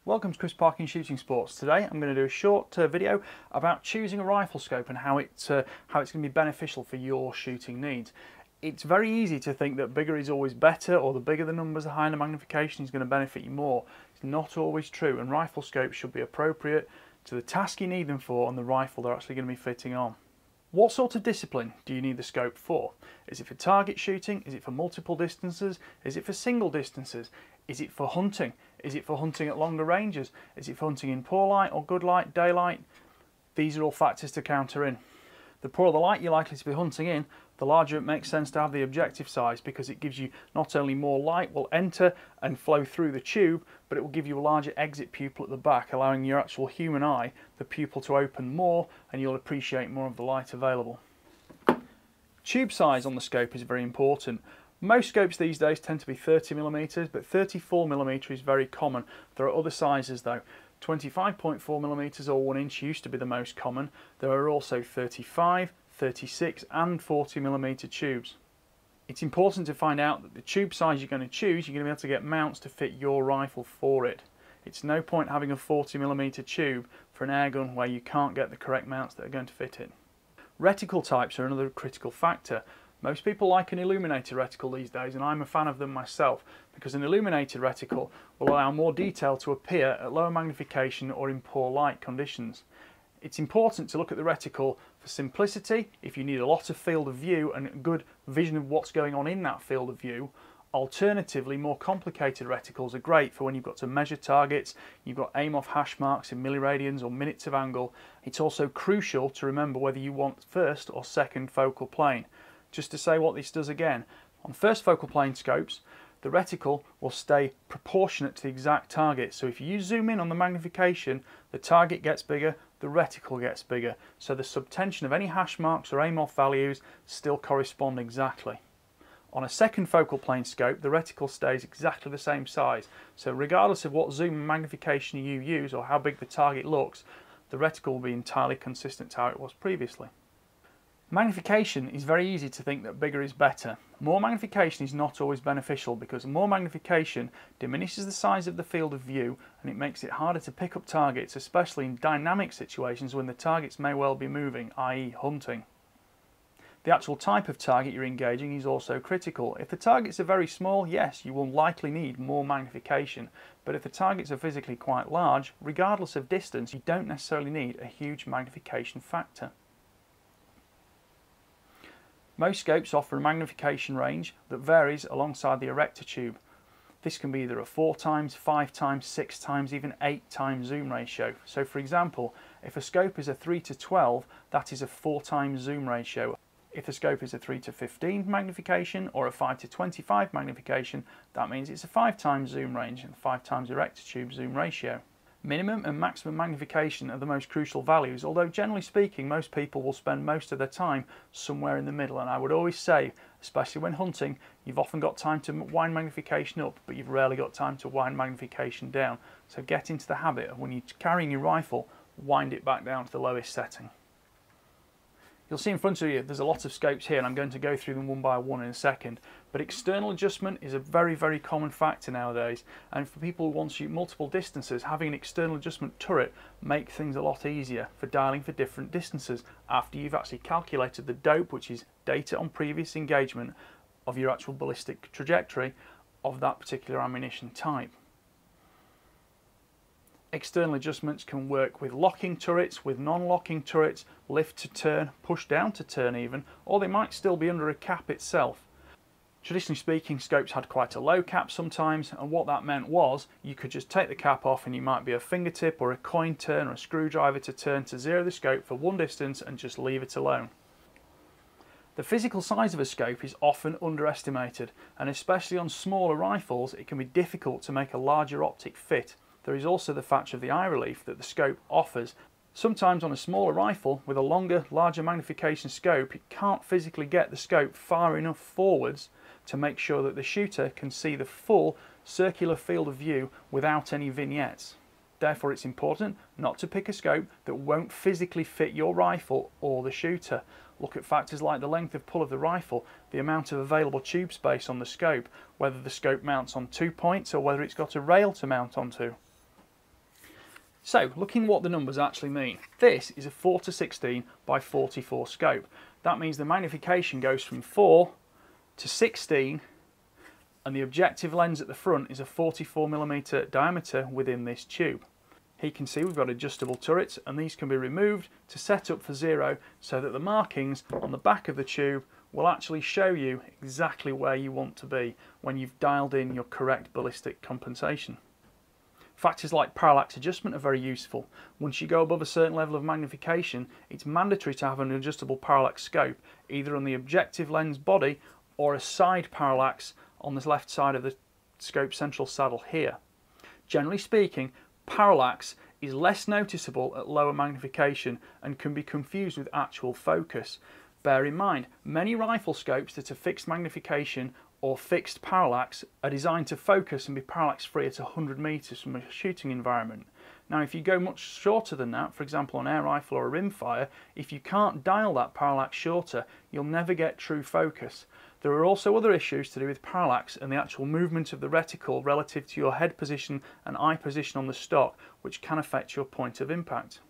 Welcome to Chris Parkin Shooting Sports. Today I'm going to do a short video about choosing a rifle scope and how it's going to be beneficial for your shooting needs. It's very easy to think that bigger is always better, or the bigger the numbers, the higher the magnification is going to benefit you more. It's not always true, and rifle scopes should be appropriate to the task you need them for and the rifle they're actually going to be fitting on. What sort of discipline do you need the scope for? Is it for target shooting? Is it for multiple distances? Is it for single distances? Is it for hunting? Is it for hunting at longer ranges? Is it for hunting in poor light or good light, daylight? These are all factors to counter in. The poorer the light you're likely to be hunting in, the larger it makes sense to have the objective size, because it gives you not only more light will enter and flow through the tube, but it will give you a larger exit pupil at the back, allowing your actual human eye, the pupil, to open more, and you'll appreciate more of the light available. Tube size on the scope is very important. Most scopes these days tend to be 30mm, but 34mm is very common. There are other sizes though. 25.4mm or 1 inch used to be the most common. There are also 35, 36 and 40mm tubes. It's important to find out that the tube size you're going to choose, you're going to be able to get mounts to fit your rifle for it. It's no point having a 40mm tube for an airgun where you can't get the correct mounts that are going to fit it. Reticle types are another critical factor. Most people like an illuminated reticle these days, and I'm a fan of them myself, because an illuminated reticle will allow more detail to appear at lower magnification or in poor light conditions. It's important to look at the reticle for simplicity, if you need a lot of field of view and a good vision of what's going on in that field of view. Alternatively, more complicated reticles are great for when you've got to measure targets, you've got aim off hash marks in milliradians or minutes of angle. It's also crucial to remember whether you want first or second focal plane. Just to say what this does again, on first focal plane scopes, the reticle will stay proportionate to the exact target. So if you zoom in on the magnification, the target gets bigger, the reticle gets bigger. So the subtension of any hash marks or aim off values still correspond exactly. On a second focal plane scope, the reticle stays exactly the same size. So regardless of what zoom and magnification you use or how big the target looks, the reticle will be entirely consistent to how it was previously. Magnification is very easy to think that bigger is better. More magnification is not always beneficial, because more magnification diminishes the size of the field of view and it makes it harder to pick up targets, especially in dynamic situations when the targets may well be moving, i.e. hunting. The actual type of target you're engaging is also critical. If the targets are very small, yes, you will likely need more magnification, but if the targets are physically quite large, regardless of distance, you don't necessarily need a huge magnification factor. Most scopes offer a magnification range that varies alongside the erector tube. This can be either a 4x, 5x, 6x, even 8x zoom ratio. So for example, if a scope is a 3:12, that is a 4x zoom ratio. If the scope is a 3:15 magnification or a 5:25 magnification, that means it's a 5x zoom range and 5x erector tube zoom ratio. Minimum and maximum magnification are the most crucial values, although generally speaking most people will spend most of their time somewhere in the middle, and I would always say, especially when hunting, you've often got time to wind magnification up, but you've rarely got time to wind magnification down. So get into the habit of, when you're carrying your rifle, wind it back down to the lowest setting. You'll see in front of you there's a lot of scopes here, and I'm going to go through them one by one in a second, but external adjustment is a very common factor nowadays, and for people who want to shoot multiple distances, having an external adjustment turret makes things a lot easier for dialing for different distances after you've actually calculated the dope, which is data on previous engagement, of your actual ballistic trajectory of that particular ammunition type. External adjustments can work with locking turrets, with non-locking turrets, lift to turn, push down to turn even, or they might still be under a cap itself. Traditionally speaking, scopes had quite a low cap sometimes, and what that meant was you could just take the cap off and you might be a fingertip or a coin turn or a screwdriver to turn to zero the scope for one distance and just leave it alone. The physical size of a scope is often underestimated, and especially on smaller rifles it can be difficult to make a larger optic fit. There is also the factor of the eye relief that the scope offers. Sometimes on a smaller rifle with a longer, larger magnification scope, it can't physically get the scope far enough forwards to make sure that the shooter can see the full circular field of view without any vignettes. Therefore it's important not to pick a scope that won't physically fit your rifle or the shooter. Look at factors like the length of pull of the rifle, the amount of available tube space on the scope, whether the scope mounts on 2 points or whether it's got a rail to mount onto. So, looking what the numbers actually mean. This is a 4:16 by 44 scope. That means the magnification goes from 4 to 16, and the objective lens at the front is a 44mm diameter within this tube. Here you can see we've got adjustable turrets, and these can be removed to set up for 0 so that the markings on the back of the tube will actually show you exactly where you want to be when you've dialed in your correct ballistic compensation. Factors like parallax adjustment are very useful. Once you go above a certain level of magnification, it's mandatory to have an adjustable parallax scope, either on the objective lens body or a side parallax on the left side of the scope central saddle here. Generally speaking, parallax is less noticeable at lower magnification and can be confused with actual focus. Bear in mind, many rifle scopes that are fixed magnification or fixed parallax are designed to focus and be parallax free at 100 metres from a shooting environment. Now if you go much shorter than that, for example on air rifle or a rimfire, if you can't dial that parallax shorter, you'll never get true focus. There are also other issues to do with parallax and the actual movement of the reticle relative to your head position and eye position on the stock, which can affect your point of impact.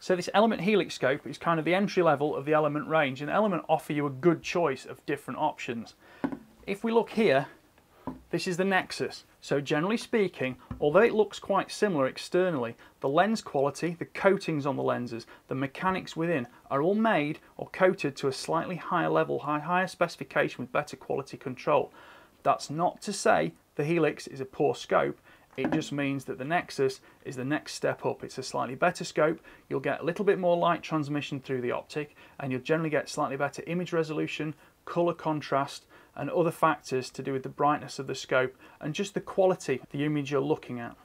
So this Element Helix scope is kind of the entry level of the Element range, and Element offer you a good choice of different options. If we look here, this is the Nexus. So generally speaking, although it looks quite similar externally, the lens quality, the coatings on the lenses, the mechanics within are all made or coated to a slightly higher level, higher specification with better quality control. That's not to say the Helix is a poor scope. It just means that the Nexus is the next step up. It's a slightly better scope, you'll get a little bit more light transmission through the optic, and you'll generally get slightly better image resolution, colour contrast, and other factors to do with the brightness of the scope and just the quality of the image you're looking at.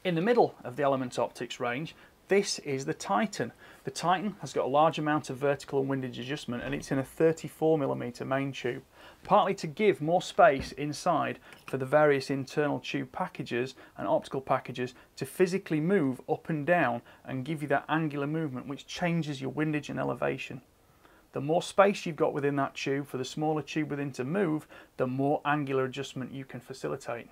In the middle of the Element optics range, this is the Titan. The Titan has got a large amount of vertical and windage adjustment, and it's in a 34mm main tube, partly to give more space inside for the various internal tube packages and optical packages to physically move up and down and give you that angular movement which changes your windage and elevation. The more space you've got within that tube for the smaller tube within to move, the more angular adjustment you can facilitate.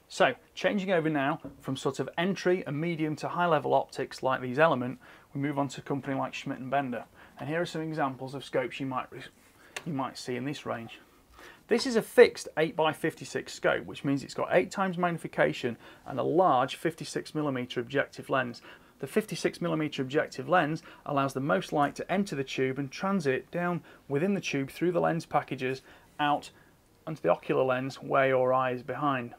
So, changing over now from sort of entry and medium to high level optics like these Element, we move on to a company like Schmidt & Bender. And here are some examples of scopes you might see in this range. This is a fixed 8x56 scope, which means it's got 8 times magnification and a large 56mm objective lens. The 56mm objective lens allows the most light to enter the tube and transit down within the tube through the lens packages out onto the ocular lens where your eye is behind.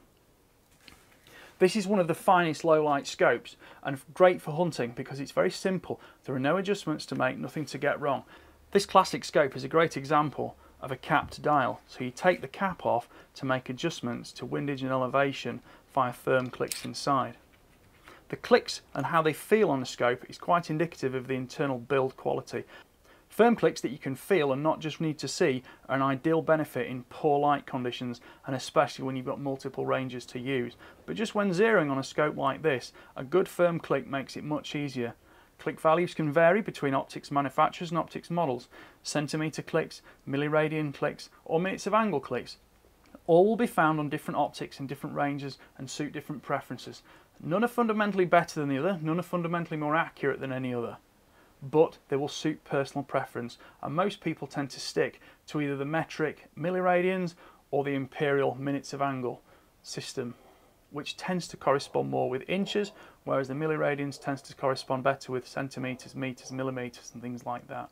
This is one of the finest low light scopes and great for hunting because it's very simple. There are no adjustments to make, nothing to get wrong. This classic scope is a great example of a capped dial. So you take the cap off to make adjustments to windage and elevation via firm clicks inside. The clicks and how they feel on the scope is quite indicative of the internal build quality. Firm clicks that you can feel and not just need to see are an ideal benefit in poor light conditions, and especially when you've got multiple ranges to use. But just when zeroing on a scope like this, a good firm click makes it much easier. Click values can vary between optics manufacturers and optics models. Centimetre clicks, milliradian clicks, or minutes of angle clicks. All will be found on different optics in different ranges and suit different preferences. None are fundamentally better than the other, none are fundamentally more accurate than any other. But they will suit personal preference, and most people tend to stick to either the metric milliradians or the imperial minutes of angle system, which tends to correspond more with inches, whereas the milliradians tends to correspond better with centimetres, metres, millimetres and things like that.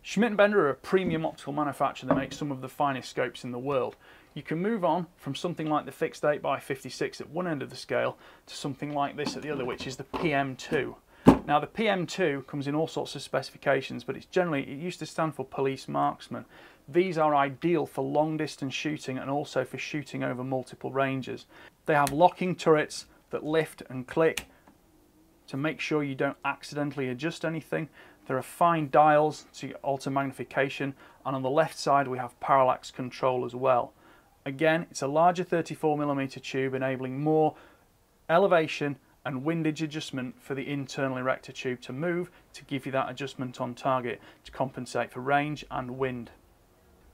Schmidt & Bender are a premium optical manufacturer that makes some of the finest scopes in the world. You can move on from something like the fixed 8x56 at one end of the scale to something like this at the other, which is the PM2. Now the PM2 comes in all sorts of specifications, but it used to stand for police marksman. These are ideal for long distance shooting and also for shooting over multiple ranges. They have locking turrets that lift and click to make sure you don't accidentally adjust anything. There are fine dials to alter magnification, and on the left side we have parallax control as well. Again, it's a larger 34mm tube enabling more elevation and windage adjustment for the internal erector tube to move to give you that adjustment on target to compensate for range and wind.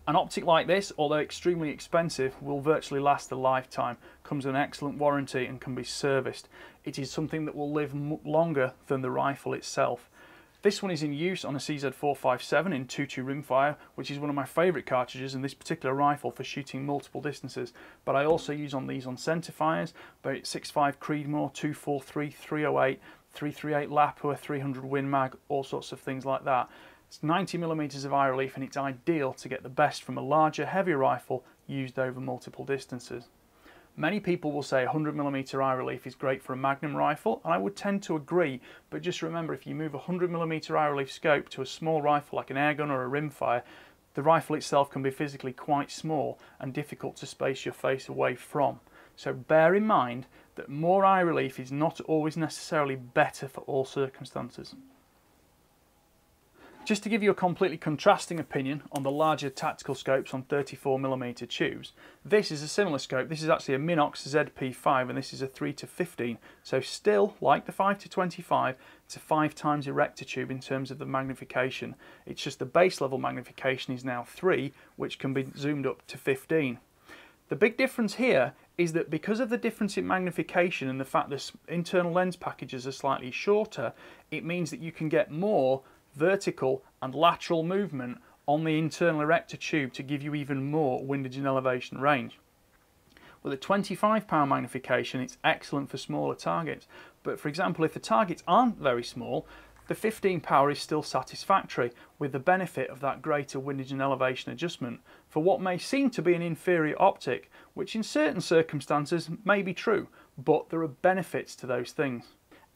An optic like this, although extremely expensive, will virtually last a lifetime, comes with an excellent warranty and can be serviced. It is something that will live longer than the rifle itself. This one is in use on a CZ457 in 2.2 rimfire, which is one of my favourite cartridges in this particular rifle for shooting multiple distances. But I also use these on centerfires, but it's 6.5 Creedmoor, 243, 308, 338 Lapua, 300 Win Mag, all sorts of things like that. It's 90mm of eye relief, and it's ideal to get the best from a larger, heavier rifle used over multiple distances. Many people will say 100mm eye relief is great for a Magnum rifle, and I would tend to agree, but just remember, if you move a 100mm eye relief scope to a small rifle like an airgun or a rimfire, the rifle itself can be physically quite small and difficult to space your face away from. So bear in mind that more eye relief is not always necessarily better for all circumstances. Just to give you a completely contrasting opinion on the larger tactical scopes on 34mm tubes, this is a similar scope. This is actually a Minox ZP5 and this is a 3-15, so still, like the 5-25, it's a 5 times erector tube in terms of the magnification. It's just the base level magnification is now 3, which can be zoomed up to 15. The big difference here is that because of the difference in magnification and the fact that internal lens packages are slightly shorter, it means that you can get more vertical and lateral movement on the internal erector tube to give you even more windage and elevation range. With a 25-pound magnification, it's excellent for smaller targets, but for example, if the targets aren't very small, the 15 power is still satisfactory, with the benefit of that greater windage and elevation adjustment for what may seem to be an inferior optic, which in certain circumstances may be true, but there are benefits to those things.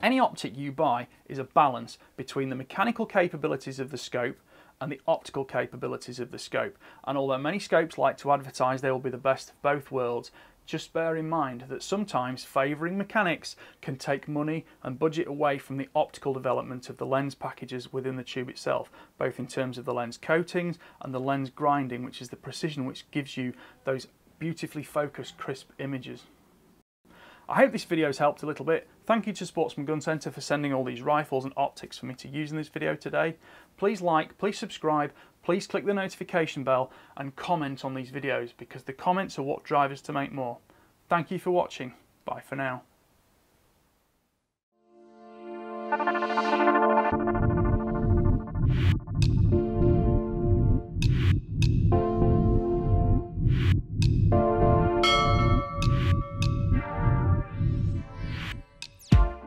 Any optic you buy is a balance between the mechanical capabilities of the scope and the optical capabilities of the scope. And although many scopes like to advertise they will be the best of both worlds, just bear in mind that sometimes favouring mechanics can take money and budget away from the optical development of the lens packages within the tube itself, both in terms of the lens coatings and the lens grinding, which is the precision which gives you those beautifully focused, crisp images. I hope this video has helped a little bit. Thank you to Sportsman Gun Centre for sending all these rifles and optics for me to use in this video today. Please like, please subscribe, please click the notification bell and comment on these videos, because the comments are what drive us to make more. Thank you for watching. Bye for now.